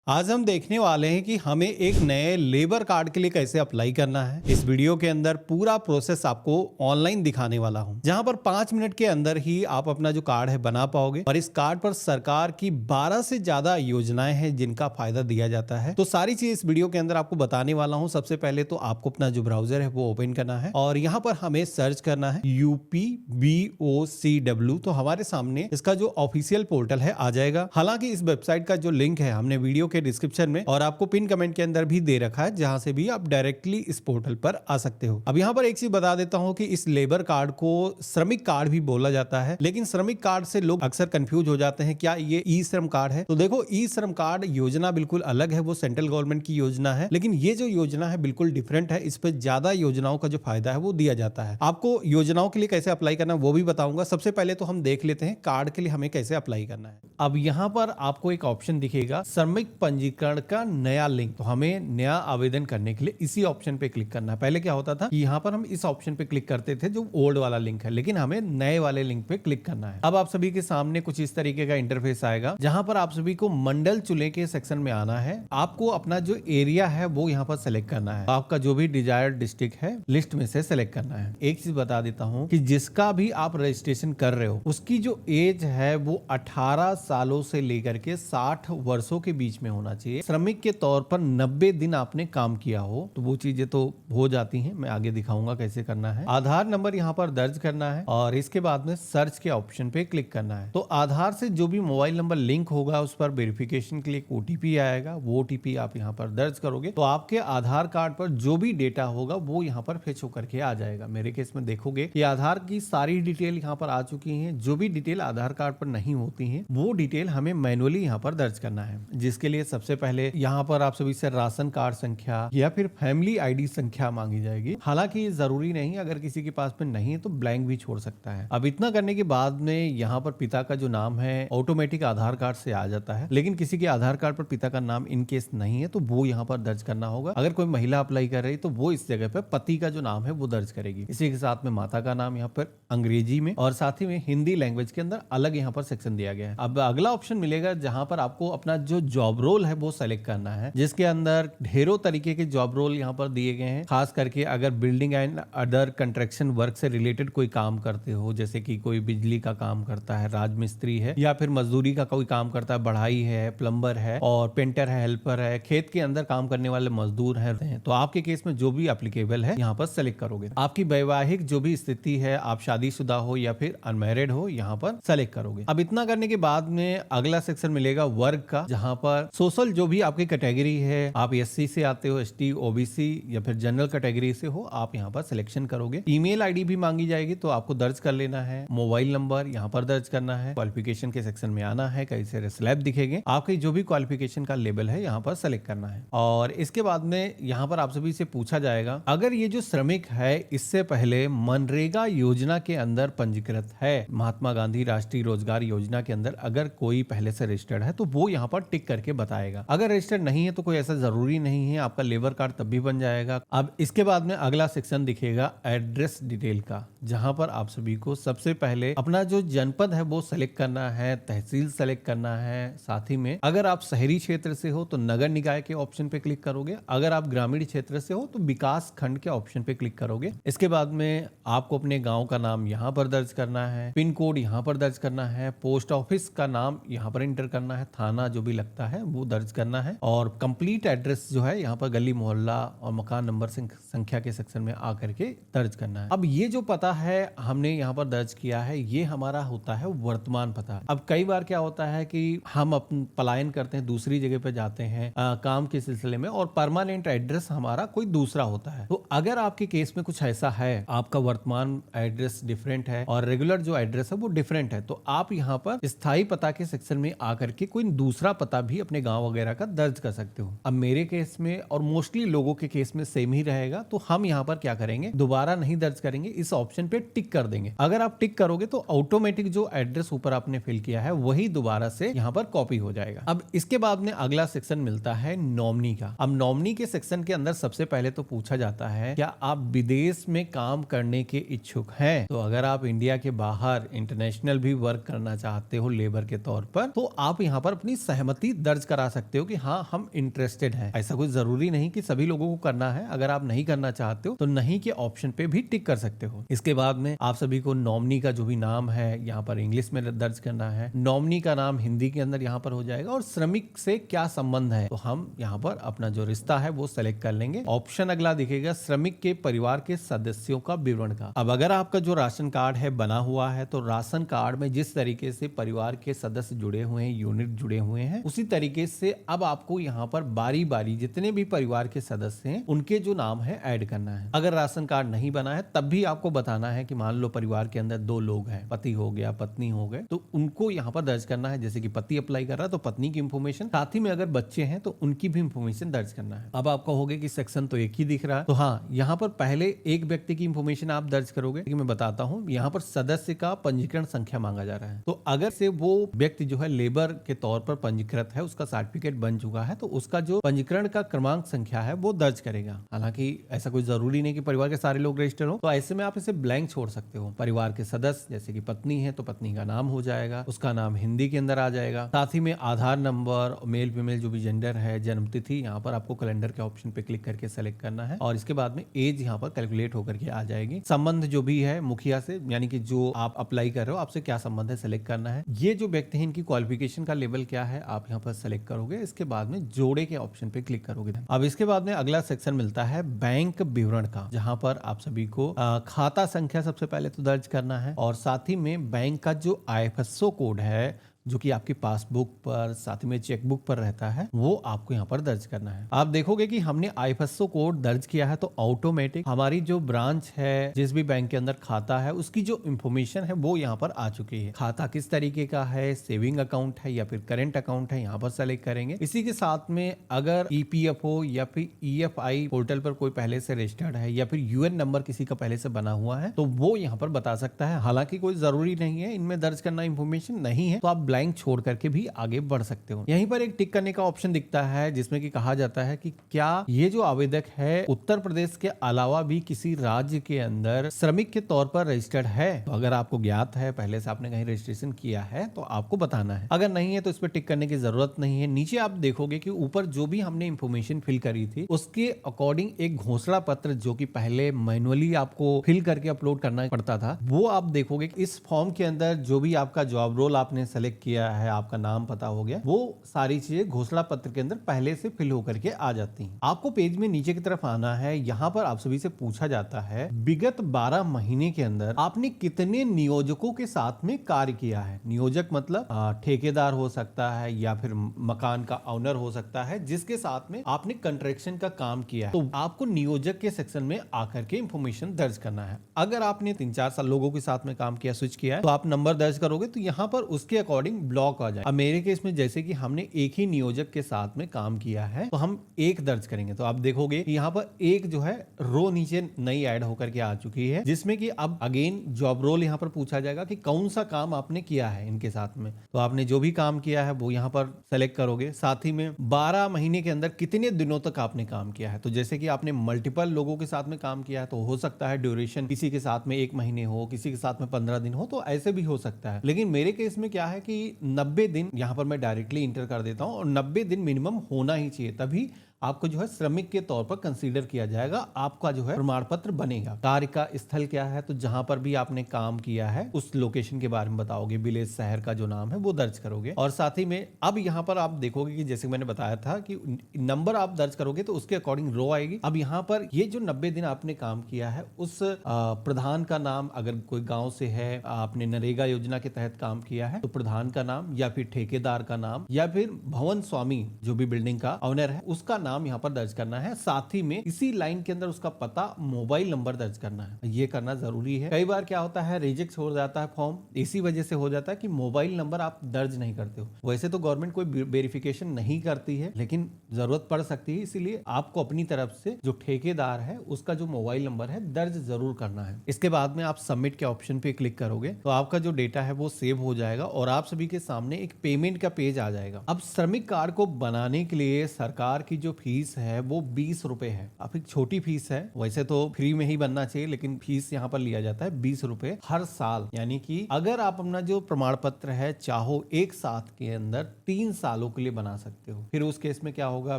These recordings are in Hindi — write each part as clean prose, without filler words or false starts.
आज हम देखने वाले हैं कि हमें एक नए लेबर कार्ड के लिए कैसे अप्लाई करना है। इस वीडियो के अंदर पूरा प्रोसेस आपको ऑनलाइन दिखाने वाला हूं, जहां पर 5 मिनट के अंदर ही आप अपना जो कार्ड है बना पाओगे। और इस कार्ड पर सरकार की 12 से ज्यादा योजनाएं हैं जिनका फायदा दिया जाता है। तो सारी चीज इस वीडियो के अंदर आपको बताने वाला हूं। सबसे पहले तो आपको अपना जो ब्राउजर है वो ओपन करना है और यहाँ पर हमें सर्च करना है UPBOCW। तो हमारे सामने इसका जो ऑफिशियल पोर्टल है आ जाएगा। हालांकि इस वेबसाइट का जो लिंक है हमने वीडियो के डिस्क्रिप्शन में और आपको पिन कमेंट के अंदर भी दे रखा है, जहां से भी आप डायरेक्टली इस पोर्टल पर आ सकते हो। अब यहाँ पर एक चीज बता देता हूँ कि इस लेबर कार्ड को श्रमिक कार्ड भी बोला जाता है, लेकिन श्रमिक कार्ड से लोग अक्सर कंफ्यूज हो जाते हैं, क्या ये ई श्रम कार्ड है? तो देखो, ई श्रम कार्ड योजना बिल्कुल अलग है, वो सेंट्रल गवर्नमेंट की योजना है, लेकिन ये जो योजना है बिल्कुल डिफरेंट है। इस पर ज्यादा योजनाओं का जो फायदा है वो दिया जाता है। आपको योजनाओं के लिए कैसे अप्लाई करना है वो भी बताऊंगा। सबसे पहले तो हम देख लेते हैं कार्ड के लिए हमें कैसे अप्लाई करना है। अब यहाँ पर आपको एक ऑप्शन दिखेगा, श्रमिक पंजीकरण का नया लिंक। तो हमें नया आवेदन करने के लिए इसी ऑप्शन पे क्लिक करना है। पहले क्या होता था कि यहाँ पर हम इस ऑप्शन पे क्लिक करते थे जो ओल्ड वाला लिंक है, लेकिन हमें नए वाले लिंक पे क्लिक करना है। अब आप सभी के सामने कुछ इस तरीके का इंटरफेस आएगा, जहां पर आप सभी को मंडल चुने के सेक्शन में आना है। आपको अपना जो एरिया है वो यहाँ पर सेलेक्ट करना है। आपका जो भी डिजायर्ड डिस्ट्रिक्ट है लिस्ट में से सेलेक्ट करना है। एक चीज बता देता हूँ कि जिसका भी आप रजिस्ट्रेशन कर रहे हो उसकी जो एज है वो 18 सालों से लेकर के 60 वर्षों के बीच में होना चाहिए। श्रमिक के तौर पर 90 दिन आपने काम किया हो तो वो चीजें तो हो जाती हैं, मैं आगे दिखाऊंगा कैसे करना है। आधार नंबर यहाँ पर दर्ज करना है और इसके बाद में सर्च के ऑप्शन पे क्लिक करना है। तो आधार से जो भी मोबाइल नंबर लिंक होगा उस पर वेरिफिकेशन के लिए एक ओटीपी आएगा। वो ओटीपी आप यहाँ पर दर्ज करोगे तो आपके आधार कार्ड पर जो भी डेटा होगा वो यहाँ पर फेच होकर के आ जाएगा। मेरे केस में देखोगे कि आधार की सारी डिटेल यहाँ पर आ चुकी है। जो भी डिटेल आधार कार्ड पर नहीं होती है वो डिटेल हमें मैनुअली यहाँ पर दर्ज करना है, जिसके लिए सबसे पहले यहाँ पर आप सभी से राशन कार्ड संख्या या फिर फैमिली आईडी संख्या मांगी जाएगी। हालांकि ये जरूरी नहीं, अगर किसी के पास में नहीं है तो ब्लैंक भी छोड़ सकता है। अब इतना करने के बाद में यहाँ पर पिता का जो नाम है ऑटोमेटिक आधार कार्ड से आ जाता है, लेकिन किसी के आधार कार्ड पर पिता का नाम इन केस नहीं है तो वो यहाँ पर दर्ज करना होगा। अगर कोई महिला अप्लाई कर रही तो वो इस जगह पर पति का जो नाम है वो दर्ज करेगी। इसी के साथ में माता का नाम यहाँ पर अंग्रेजी में और साथ ही में हिंदी लैंग्वेज के अंदर अलग यहाँ पर सेक्शन दिया गया है। अब अगला ऑप्शन मिलेगा जहां पर आपको अपना जो जॉब रोल है वो सेलेक्ट करना है, जिसके अंदर ढेरों तरीके के जॉब रोल यहाँ पर दिए गए हैं। खास करके अगर building and other construction work से रिलेटेड कोई काम करते हो, जैसे कि कोई बिजली का काम करता है, राजमिस्त्री है, या फिर मजदूरी का कोई काम करता है, बढ़ाई है, प्लम्बर है और पेंटर है, हेल्पर है, खेत के अंदर काम करने वाले मजदूर हैं, तो आपके केस में जो भी एप्लीकेबल है यहाँ पर सेलेक्ट करोगे। आपकी वैवाहिक जो भी स्थिति है, आप शादीशुदा हो या फिर अनमैरिड हो, यहाँ पर सेलेक्ट करोगे। अब इतना करने के बाद में अगला सेक्शन मिलेगा वर्ग का, जहां पर सोशल जो भी आपकी कैटेगरी है, आप एससी से आते हो, एसटी, ओबीसी या फिर जनरल कैटेगरी से हो, आप यहाँ पर सिलेक्शन करोगे। ईमेल आईडी भी मांगी जाएगी तो आपको दर्ज कर लेना है। मोबाइल नंबर यहाँ पर दर्ज करना है। क्वालिफिकेशन के सेक्शन में आना है, कई सारे स्लैब दिखेंगे, आपके जो भी क्वालिफिकेशन का लेवल है यहाँ पर सेलेक्ट करना है। और इसके बाद में यहाँ पर आप सभी से पूछा जाएगा, अगर ये जो श्रमिक है इससे पहले मनरेगा योजना के अंदर पंजीकृत है, महात्मा गांधी राष्ट्रीय रोजगार योजना के अंदर अगर कोई पहले से रजिस्टर्ड है तो वो यहाँ पर टिक करके बताएगा। अगर रजिस्टर्ड नहीं है तो कोई ऐसा जरूरी नहीं है, आपका लेबर कार्ड तब भी बन जाएगा। अब इसके बाद में अगला सेक्शन दिखेगा एड्रेस डिटेल का, जहां पर आप सभी को सबसे पहले अपना जो जनपद है वो सेलेक्ट करना है, तहसील सेलेक्ट करना है। साथ ही में अगर आप शहरी क्षेत्र से हो तो नगर निकाय के ऑप्शन पे क्लिक करोगे, अगर आप ग्रामीण क्षेत्र से हो तो विकास खंड के ऑप्शन पे क्लिक करोगे। इसके बाद में आपको अपने गाँव का नाम यहाँ पर दर्ज करना है, पिन कोड यहाँ पर दर्ज करना है, पोस्ट ऑफिस का नाम यहाँ पर इंटर करना है, थाना जो भी लगता है वो दर्ज करना है और कंप्लीट एड्रेस जो है यहाँ पर गली मोहल्ला और मकान नंबर संख्या के सेक्शन में आकर के दर्ज करना है। अब ये जो पता है हमने यहाँ पर दर्ज किया है ये हमारा होता है वर्तमान पता। अब कई बार क्या होता है कि हम अपन पलायन करते हैं, दूसरी जगह पे जाते हैं काम के सिलसिले में और परमानेंट एड्रेस हमारा कोई दूसरा होता है। तो अगर आपके केस में कुछ ऐसा है, आपका वर्तमान एड्रेस डिफरेंट है और रेगुलर जो एड्रेस है वो डिफरेंट है, तो आप यहाँ पर स्थायी पता के सेक्शन में आकर के कोई दूसरा पता भी अपने गांव वगैरह का दर्ज कर सकते हो। अब मेरे केस में और मोस्टली लोगों के केस में सेम ही रहेगा, तो हम यहाँ पर क्या करेंगे, दोबारा नहीं दर्ज करेंगे, इस ऑप्शन पे टिक कर देंगे। अगर आप टिक करोगे तो ऑटोमेटिक जो एड्रेस ऊपर आपने फिल किया है वही दोबारा से यहाँ पर कॉपी हो जाएगा। अब इसके बाद में अगला सेक्शन मिलता है नॉमिनी का। अब नॉमिनी के सेक्शन के अंदर सबसे पहले तो पूछा जाता है क्या आप विदेश में काम करने के इच्छुक हैं। तो अगर आप इंडिया के बाहर इंटरनेशनल भी वर्क करना चाहते हो लेबर के तौर पर, तो आप यहाँ पर अपनी सहमति दर्ज करा करा सकते हो कि हाँ हम इंटरेस्टेड हैं। ऐसा कोई जरूरी नहीं कि सभी लोगों को करना है। अगर आप नहीं करना चाहते हो तो नहीं के ऑप्शन पे भी टिक कर सकते हो। इसके बाद में आप सभी को नॉमिनी का जो भी नाम है यहाँ पर इंग्लिश में दर्ज करना है। नॉमिनी का नाम हिंदी के अंदर यहाँ पर हो जाएगा और श्रमिक से क्या संबंध है तो हम यहाँ पर अपना जो रिश्ता है वो सेलेक्ट कर लेंगे। ऑप्शन अगला दिखेगा श्रमिक के परिवार के सदस्यों का विवरण का। अब अगर आपका जो राशन कार्ड है बना हुआ है तो राशन कार्ड में जिस तरीके से परिवार के सदस्य जुड़े हुए हैं, यूनिट जुड़े हुए हैं, उसी तरीके से अब आपको यहाँ पर बारी बारी जितने भी परिवार के सदस्य हैं उनके जो नाम है ऐड करना है। अगर राशन कार्ड नहीं बना है तब भी आपको बताना है कि मान लो परिवार के अंदर 2 लोग हैं, पति हो गया, पत्नी हो गए, तो उनको यहाँ पर दर्ज करना है। जैसे कि पति अप्लाई कर रहा है तो पत्नी की इंफॉर्मेशन, साथ ही में अगर बच्चे हैं तो उनकी भी इंफॉर्मेशन दर्ज करना है। अब आपको होगा कि सेक्शन तो एक ही दिख रहा है, तो हाँ यहाँ पर पहले एक व्यक्ति की इंफॉर्मेशन आप दर्ज करोगे। मैं बताता हूँ, यहाँ पर सदस्य का पंजीकरण संख्या मांगा जा रहा है। तो अगर से वो व्यक्ति जो है लेबर के तौर पर पंजीकृत है, उसका सर्टिफिकेट बन चुका है, तो उसका जो पंजीकरण का क्रमांक संख्या है वो दर्ज करेगा। हालांकि ऐसा कोई जरूरी नहीं कि परिवार के सारे लोग रजिस्टर हो, तो ऐसे में आप इसे ब्लैंक छोड़ सकते हो। परिवार के सदस्य जैसे कि पत्नी है तो पत्नी का नाम हो जाएगा, उसका नाम हिंदी के अंदर आ जाएगा। साथ ही में आधार नंबर, मेल फीमेल जो भी जेंडर है, जन्म तिथि, यहाँ पर आपको कैलेंडर के ऑप्शन पे क्लिक करके सेलेक्ट करना है और इसके बाद में एज यहाँ पर कैलकुलेट होकर के आ जाएगी। संबंध जो भी है मुखिया से, यानी कि जो आप अप्लाई कर रहे हो आपसे क्या संबंध है सेलेक्ट करना है। ये जो व्यक्ति है इनकी क्वालिफिकेशन का लेवल क्या है आप यहाँ पर सेलेक्ट करोगे। इसके बाद में जोड़े के ऑप्शन पे क्लिक करोगे। अब इसके बाद में अगला सेक्शन मिलता है बैंक विवरण का, जहां पर आप सभी को खाता संख्या सबसे पहले तो दर्ज करना है और साथ ही में बैंक का जो IFSO कोड है जो कि आपकी पासबुक पर साथ में चेकबुक पर रहता है वो आपको यहाँ पर दर्ज करना है। आप देखोगे कि हमने IFSO कोड दर्ज किया है तो ऑटोमेटिक हमारी जो ब्रांच है, जिस भी बैंक के अंदर खाता है, उसकी जो इंफॉर्मेशन है वो यहाँ पर आ चुकी है। खाता किस तरीके का है, सेविंग अकाउंट है या फिर करेंट अकाउंट है, यहाँ पर सेलेक्ट करेंगे। इसी के साथ में अगर EPFO या फिर EFI पोर्टल पर कोई पहले से रजिस्टर्ड है या फिर UN नंबर किसी का पहले से बना हुआ है तो वो यहाँ पर बता सकता है। हालांकि कोई जरूरी नहीं है, इनमें दर्ज करना इंफॉर्मेशन नहीं है तो आप ब्लैंक छोड़ करके भी आगे बढ़ सकते हो। यहीं पर एक टिक करने का ऑप्शन दिखता है जिसमें कि कहा जाता है कि क्या ये जो आवेदक है उत्तर प्रदेश के अलावा भी किसी राज्य के अंदर श्रमिक के तौर पर रजिस्टर्ड है। तो अगर आपको ज्ञात है, पहले से आपने कहीं रजिस्ट्रेशन किया है तो आपको बताना है। अगर नहीं है तो इस पर टिक करने की जरूरत नहीं है। नीचे आप देखोगे कि ऊपर जो भी हमने इंफॉर्मेशन फिल करी थी उसके अकॉर्डिंग एक घोषणा पत्र जो कि पहले मैनुअली आपको फिल करके अपलोड करना पड़ता था, वो आप देखोगे कि इस फॉर्म के अंदर जो भी आपका जॉब रोल आपने सेलेक्ट किया है, आपका नाम पता हो गया, वो सारी चीजें घोषणा पत्र के अंदर पहले से फिल होकर के आ जाती हैं। आपको पेज में नीचे की तरफ आना है। यहाँ पर आप सभी से पूछा जाता है विगत 12 महीने के अंदर आपने कितने नियोजकों के साथ में कार्य किया है। नियोजक मतलब ठेकेदार हो सकता है या फिर मकान का ओनर हो सकता है जिसके साथ में आपने कंस्ट्रक्शन का काम किया है। तो आपको नियोजक के सेक्शन में आकर के इंफॉर्मेशन दर्ज करना है। अगर आपने 3-4 साल लोगों के साथ में काम किया, स्विच किया है, तो आप नंबर दर्ज करोगे तो यहाँ पर उसके अकॉर्डिंग ब्लॉक आ जाए। अब मेरे केस में जैसे कि हमने एक ही नियोजक के साथ में काम किया है तो हम 1 दर्ज करेंगे। तो आप देखोगे कि यहाँ पर एक जो है रो नीचे नई ऐड होकर के आ चुकी है जिसमें कि अब अगेन जॉब रोल यहाँ पर पूछा जाएगा कि कौन सा काम आपने किया है इनके साथ में। तो आपने जो भी काम किया है वो यहाँ पर सेलेक्ट करोगे। साथ ही में 12 महीने के अंदर कितने दिनों तक आपने काम किया है। तो जैसे कि आपने मल्टीपल लोगों के साथ में काम किया है तो हो सकता है ड्यूरेशन किसी के साथ में 1 महीने हो, किसी के साथ में 15 दिन हो, तो ऐसे भी हो सकता है। लेकिन मेरे केस में क्या है कि 90 दिन यहाँ पर मैं डायरेक्टली इंटर कर देता हूँ और 90 दिन मिनिमम होना ही चाहिए, तभी आपको जो है श्रमिक के तौर पर कंसीडर किया जाएगा, आपका जो है प्रमाण पत्र बनेगा। कार्य का स्थल क्या है, तो जहां पर भी आपने काम किया है उस लोकेशन के बारे में बताओगे, विलेज शहर का जो नाम है वो दर्ज करोगे। और साथ ही में अब यहाँ पर आप देखोगे कि जैसे मैंने बताया था कि नंबर आप दर्ज करोगे तो उसके अकॉर्डिंग रो आएगी। अब यहाँ पर ये जो 90 दिन आपने काम किया है उस प्रधान का नाम, अगर कोई गाँव से है, आपने नरेगा योजना के तहत काम किया है तो प्रधान का नाम या फिर ठेकेदार का नाम या फिर भवन स्वामी जो भी बिल्डिंग का ओनर है उसका नाम यहाँ पर दर्ज करना है। साथ ही में इसी लाइन के अंदर उसका पता, मोबाइल नंबर दर्ज करना है। ये करना जरूरी है। कई बार क्या होता है रिजेक्ट हो जाता है फॉर्म, इसी वजह से हो जाता है कि मोबाइल नंबर आप दर्ज नहीं करते हो। वैसे तो गवर्नमेंट कोई वेरिफिकेशन नहीं करती है लेकिन जरूरत पड़ सकती है, इसीलिए आपको अपनी तरफ से जो ठेकेदार है उसका जो मोबाइल नंबर है दर्ज जरूर करना है। इसके बाद में आप सबमिट के ऑप्शन पे क्लिक करोगे तो आपका जो डेटा है वो सेव हो जाएगा और आप सभी के सामने एक पेमेंट का पेज आ जाएगा। अब श्रमिक कार्ड को बनाने के लिए सरकार की जो फीस है वो 20 रुपए है। अब एक छोटी फीस है, वैसे तो फ्री में ही बनना चाहिए, लेकिन फीस यहाँ पर लिया जाता है 20 रुपए हर साल। यानी कि अगर आप अपना जो प्रमाण पत्र है चाहो एक साथ के अंदर 3 सालों के लिए बना सकते हो। फिर उस केस में क्या होगा,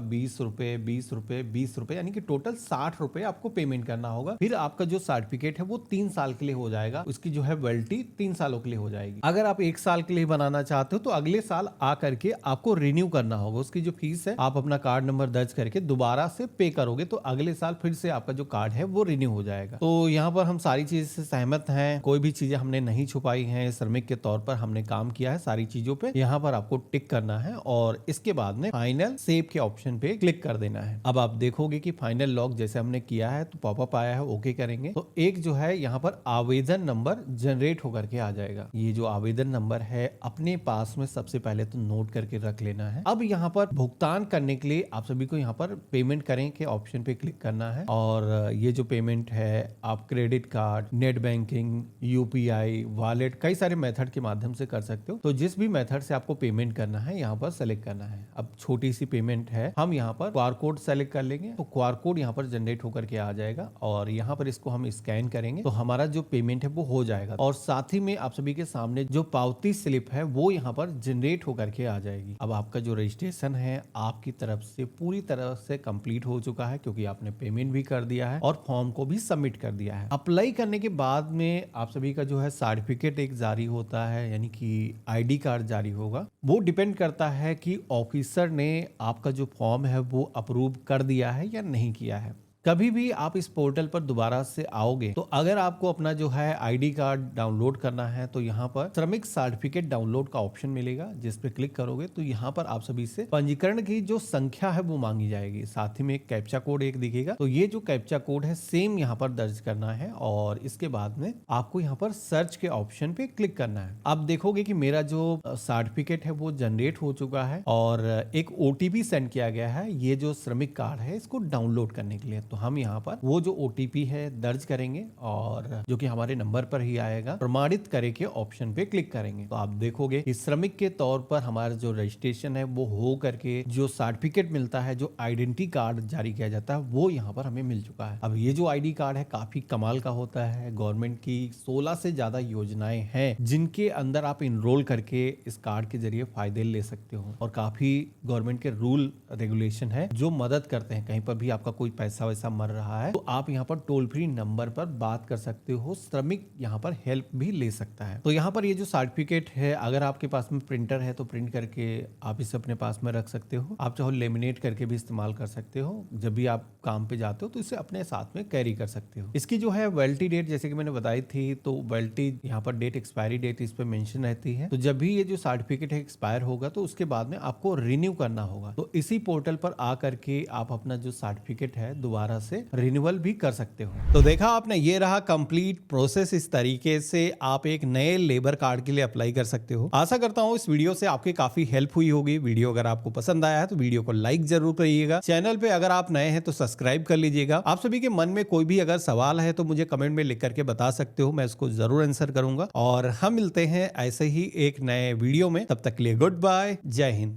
20 रुपए 20 रुपए 20 रुपए, यानी कि टोटल 60 रुपए आपको पेमेंट करना होगा। फिर आपका जो सर्टिफिकेट है वो 3 साल के लिए हो जाएगा, उसकी जो है वैलिडिटी 3 सालों के लिए हो जाएगी। अगर आप 1 साल के लिए बनाना चाहते हो तो अगले साल आ करके आपको रिन्यू करना होगा। उसकी जो फीस है आप अपना कार्ड नंबर दर्ज करके दोबारा से पे करोगे तो अगले साल फिर से आपका जो कार्ड है वो रिन्यू हो जाएगा। तो यहाँ पर हम सारी चीज से सहमत हैं, कोई भी चीजें हमने नहीं छुपाई हैं, श्रमिक के तौर पर हमने काम किया है सारी चीजों पे। यहाँ पर आपको टिक करना है और इसके बाद में फाइनल सेव के ऑप्शन पे क्लिक कर देना है। अब आप देखोगे कि फाइनल लॉक जैसे हमने किया है तो पॉपअप आया है, ओके करेंगे तो एक जो है यहाँ पर आवेदन नंबर जनरेट होकर के आ जाएगा। ये जो आवेदन नंबर है अपने पास में सबसे पहले तो नोट करके रख लेना है। अब यहाँ पर भुगतान करने के लिए आप सभी को यहाँ पर पेमेंट करें के ऑप्शन पे क्लिक करना है और ये जो पेमेंट है आप credit card, net banking, UPI, wallet, कई सारे मेथड के माध्यम से कर सकते हो। तो जिस भी मेथड से आपको पेमेंट करना है यहाँ पर सेलेक्ट करना है। अब छोटी सी पेमेंट है, हम यहाँ पर क्यूआर कोड सेलेक्ट कर लेंगे तो क्यूआर कोड यहाँ पर जनरेट होकर के आ जाएगा और यहाँ पर इसको हम स्कैन करेंगे तो हमारा जो पेमेंट है वो हो जाएगा। और साथ ही में आप सभी के सामने जो पावती स्लिप है वो यहाँ पर जनरेट होकर के आ जाएगी। अब आपका जो रजिस्ट्रेशन है आपकी तरफ से पूरी तरह से कंप्लीट हो चुका है, क्योंकि आपने पेमेंट भी कर दिया है और फॉर्म को भी सबमिट कर दिया है। अप्लाई करने के बाद में आप सभी का जो है सर्टिफिकेट एक जारी होता है, यानी कि आईडी कार्ड जारी होगा। वो डिपेंड करता है कि ऑफिसर ने आपका जो फॉर्म है वो अप्रूव कर दिया है या नहीं किया है। कभी भी आप इस पोर्टल पर दोबारा से आओगे तो अगर आपको अपना जो है आईडी कार्ड डाउनलोड करना है तो यहाँ पर श्रमिक सर्टिफिकेट डाउनलोड का ऑप्शन मिलेगा, जिस पे क्लिक करोगे तो यहाँ पर आप सभी से पंजीकरण की जो संख्या है वो मांगी जाएगी। साथ ही में एक कैप्चा कोड एक दिखेगा, तो ये जो कैप्चा कोड है सेम यहाँ पर दर्ज करना है और इसके बाद में आपको यहाँ पर सर्च के ऑप्शन पे क्लिक करना है। आप देखोगे कि मेरा जो सर्टिफिकेट है वो जनरेट हो चुका है और एक OTP सेंड किया गया है ये जो श्रमिक कार्ड है इसको डाउनलोड करने के लिए। तो हम यहाँ पर वो जो OTP है दर्ज करेंगे और जो कि हमारे नंबर पर ही आएगा, प्रमाणित करे के ऑप्शन पे क्लिक करेंगे तो आप देखोगे कि श्रमिक के तौर पर हमारा जो रजिस्ट्रेशन है वो हो करके जो सर्टिफिकेट मिलता है, जो आइडेंटिटी कार्ड जारी किया जाता है वो यहाँ पर हमें मिल चुका है। अब ये जो ID कार्ड है काफी कमाल का होता है। गवर्नमेंट की 16 से ज्यादा योजनाएं हैं जिनके अंदर आप इनरोल करके इस कार्ड के जरिए फायदे ले सकते हो और काफी गवर्नमेंट के रूल रेगुलेशन है जो मदद करते हैं। कहीं पर भी आपका कोई पैसा वैसा मर रहा है तो आप यहाँ पर टोल फ्री नंबर पर बात कर सकते हो, श्रमिक यहाँ पर हेल्प भी ले सकता है। तो यहाँ पर ये जो सर्टिफिकेट है अगर आपके पास में प्रिंटर है तो प्रिंट करके आप इसे अपने पास में रख सकते हो। आप चाहो लेमिनेट करके भी इस्तेमाल कर सकते हो, जब भी आप काम पे जाते हो तो इसे अपने साथ में कैरी कर सकते हो। इसकी जो है वैलिडिटी डेट जैसे कि मैंने बताई थी, तो वैलिडिटी यहाँ पर डेट, एक्सपायरी डेट इस पे मेंशन रहती है। तो जब भी ये जो सर्टिफिकेट है एक्सपायर होगा तो उसके बाद में आपको रिन्यू करना होगा। तो इसी पोर्टल पर आ करके आप अपना जो सर्टिफिकेट है दोबारा से रिन्यूअल भी कर सकते हो। तो देखा आपने, ये रहा कंप्लीट प्रोसेस। इस तरीके से आप एक नए लेबर कार्ड के लिए अप्लाई कर सकते हो। आशा करता हूँ इस वीडियो से आपकी काफी हेल्प हुई होगी। वीडियो अगर आपको पसंद आया है तो वीडियो को लाइक जरूर करिएगा। चैनल पे अगर आप नए हैं तो सब्सक्राइब कर लीजिएगा। आप सभी के मन में कोई भी अगर सवाल है तो मुझे कमेंट में लिख करके बता सकते हो, मैं उसको जरूर आंसर करूंगा। और हम मिलते हैं ऐसे ही एक नए वीडियो में, तब तक के लिए गुड बाय, जय हिंद।